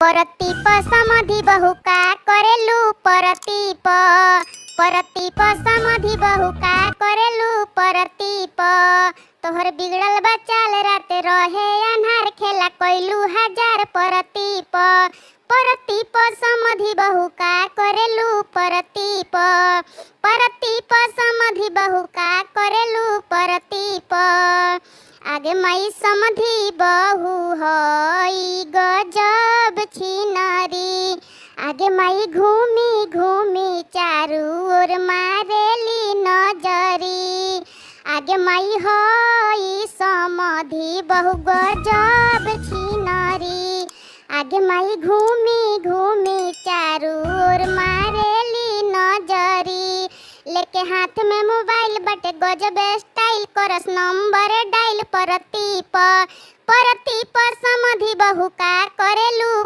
परतीप समधि बहु का करेलू परतीप समधि बहु का करेलू परतीप। तोहर बिगड़ल बचाल रात रहे अन्हार खेला कोइलू हजार परतीप समधि बहु का करेलू परतीप समधि बहु का करेलू परतीप। आगे मई समधि बहु हई गजब छिनारी। आगे मई घूमी घूमी चारू ओर मारेली नजरी। आगे मई हई समधि बहु गजब छिनारी। आगे मई घूमी घूमी चारू ओर मारेली नजरी। लेके हाथ में मोबाइल बटे गजब स्टाइल करस नंबर डायल परतीप समधि बहु का करेलू।